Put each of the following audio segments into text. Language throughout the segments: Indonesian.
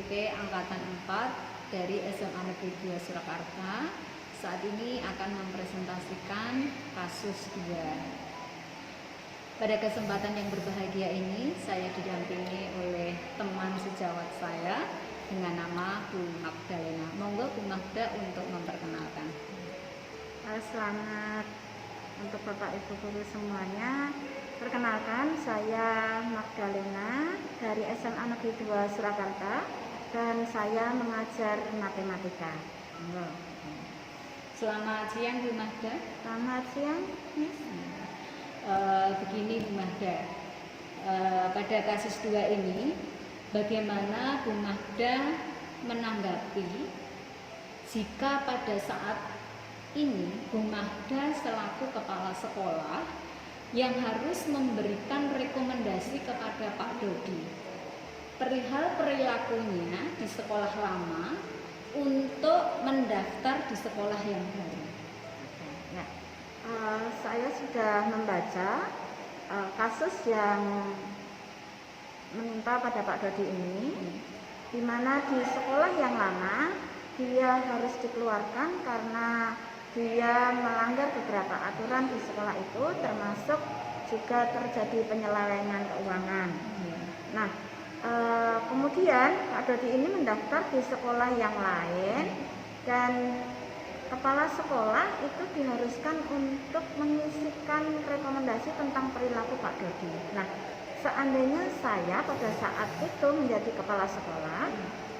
SPP Angkatan 4 dari SMA Negeri 2 Surakarta. Saat ini akan mempresentasikan kasus 2. Pada kesempatan yang berbahagia ini, saya didampingi oleh teman sejawat saya dengan nama Bu Magdalena. Monggo Bu Magda untuk memperkenalkan. Selamat untuk Bapak Ibu guru semuanya. Perkenalkan, saya Magdalena dari SMA Negeri 2 Surakarta dan saya mengajar matematika. Selamat siang Bu Magda. Selamat siang, Miss. Begini Bu Magda, pada kasus 2 ini bagaimana Bu Magda menanggapi jika pada saat ini Bu Magda selaku kepala sekolah yang harus memberikan rekomendasi kepada Pak Dodi perihal perilakunya di sekolah lama untuk mendaftar di sekolah yang baru. Ya, saya sudah membaca kasus yang menimpa pada Pak Dodi ini, di mana di sekolah yang lama dia harus dikeluarkan karena dia melanggar beberapa aturan di sekolah itu, termasuk juga terjadi penyelewengan keuangan. Nah, kemudian Pak Dodi ini mendaftar di sekolah yang lain dan kepala sekolah itu diharuskan untuk mengisikan rekomendasi tentang perilaku Pak Dodi. Nah, seandainya saya pada saat itu menjadi kepala sekolah,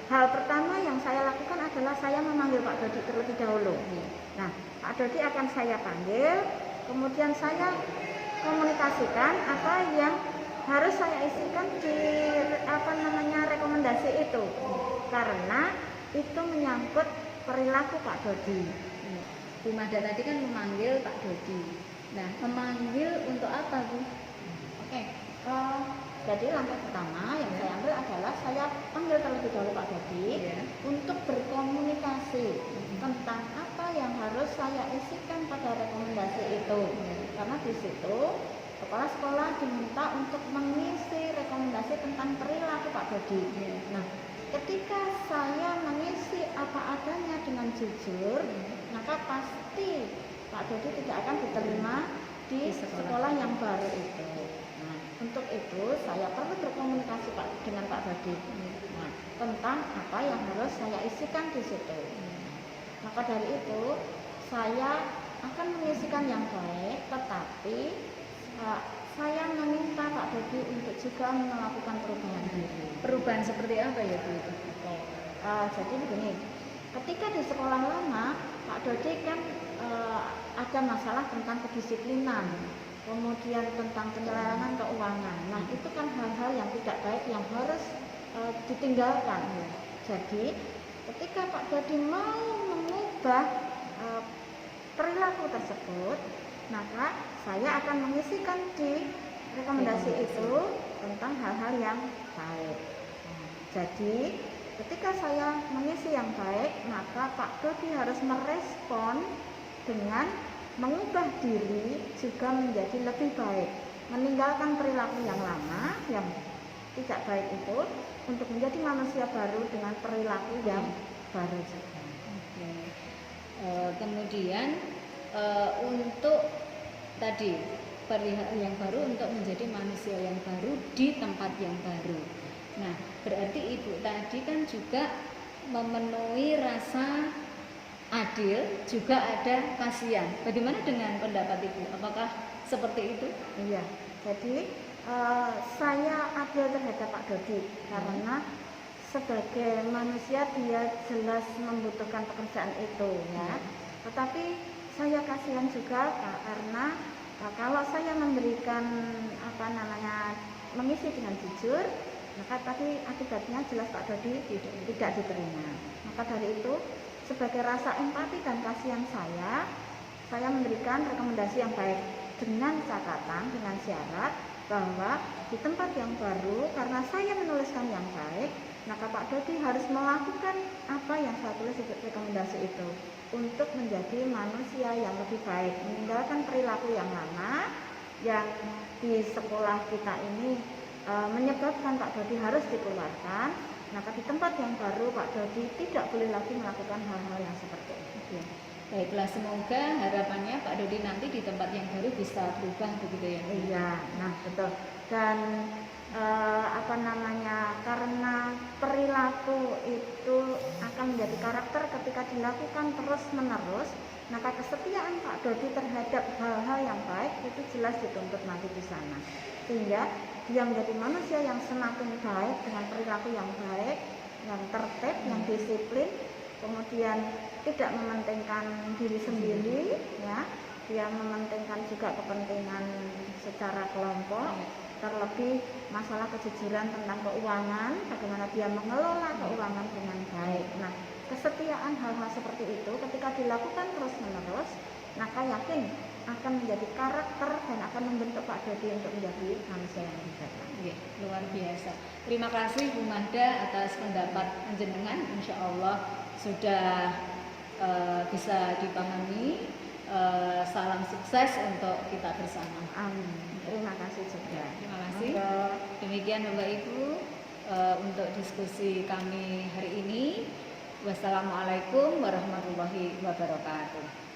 hal pertama yang saya lakukan adalah saya memanggil Pak Dodi terlebih dahulu. Nah, Pak Dodi akan saya panggil, kemudian saya komunikasikan apa yang harus saya isikan di rekomendasi itu, karena itu menyangkut perilaku Pak Dodi. Bu Magda tadi kan memanggil Pak Dodi. Nah, memanggil untuk apa Bu? Jadi langkah pertama yang saya ambil adalah saya panggil terlebih dahulu Pak Dodi untuk berkomunikasi tentang apa yang harus saya isikan pada rekomendasi itu. Karena di situ kepala sekolah diminta untuk mengisi rekomendasi tentang perilaku Pak Dodi. Nah, ketika saya mengisi apa adanya dengan jujur, maka pasti Pak Dodi tidak akan diterima di sekolah yang baru itu. Nah, untuk itu saya perlu berkomunikasi dengan Pak Dodi tentang apa yang harus saya isikan di situ. Maka dari itu saya akan mengisikan yang baik, tetapi saya meminta Pak Dodi untuk juga melakukan perubahan diri. Perubahan seperti apa ya Bu? Jadi begini, ketika di sekolah lama Pak Dodi kan ada masalah tentang kedisiplinan, kemudian tentang penyelewengan keuangan. Nah, itu kan hal-hal yang tidak baik yang harus ditinggalkan. Jadi ketika Pak Dodi mau mengubah perilaku tersebut, maka saya akan mengisikan di rekomendasi itu tentang hal-hal yang baik. Jadi ketika saya mengisi yang baik, maka Pak Dodi harus merespon dengan mengubah diri juga menjadi lebih baik, meninggalkan perilaku yang lama yang tidak baik itu untuk menjadi manusia baru dengan perilaku yang baru juga. Kemudian untuk tadi perihal yang baru untuk menjadi manusia yang baru di tempat yang baru. Nah, berarti Ibu tadi kan juga memenuhi rasa adil, juga ada kasihan. Bagaimana dengan pendapat Ibu? Apakah seperti itu? Iya, jadi saya adil terhadap Pak Dodi karena sebagai manusia dia jelas membutuhkan pekerjaan itu ya. Tetapi saya kasihan juga karena kalau saya memberikan mengisi dengan jujur, maka tadi akibatnya jelas Pak Dodi tidak diterima. Maka dari itu sebagai rasa empati dan kasihan saya memberikan rekomendasi yang baik dengan catatan, dengan syarat bahwa di tempat yang baru karena saya menuliskan yang baik, maka Pak Dodi harus melakukan apa yang saya tulis di rekomendasi itu untuk menjadi manusia yang lebih baik, meninggalkan perilaku yang lama yang di sekolah kita ini menyebabkan Pak Dodi harus dikeluarkan, Maka di tempat yang baru Pak Dodi tidak boleh lagi melakukan hal-hal yang seperti itu. Baiklah, semoga harapannya Pak Dodi nanti di tempat yang baru bisa berubah begitu ya. Iya, nah betul. Dan karena perilaku itu akan menjadi karakter ketika dilakukan terus-menerus, maka kesetiaan Pak Dodi terhadap hal-hal yang baik itu jelas dituntut nanti di sana. Sehingga dia menjadi manusia yang semakin baik dengan perilaku yang baik, yang tertib, yang disiplin, kemudian tidak mementingkan diri sendiri, ya, dia mementingkan juga kepentingan secara kelompok, terlebih masalah kejujuran tentang keuangan, bagaimana dia mengelola keuangan dengan baik. Nah, kesetiaan hal-hal seperti itu ketika dilakukan terus-menerus, maka yakin akan menjadi karakter dan akan membentuk Pak Dodi untuk menjadi manusia yang lebih baik. Luar biasa. Terima kasih Bu Mahda atas pendapat jenengan. Insya Allah sudah bisa dipahami. Salam sukses untuk kita bersama. Amin. Terima kasih juga. Terima kasih. Demikian Bapak Ibu untuk diskusi kami hari ini. Wassalamualaikum warahmatullahi wabarakatuh.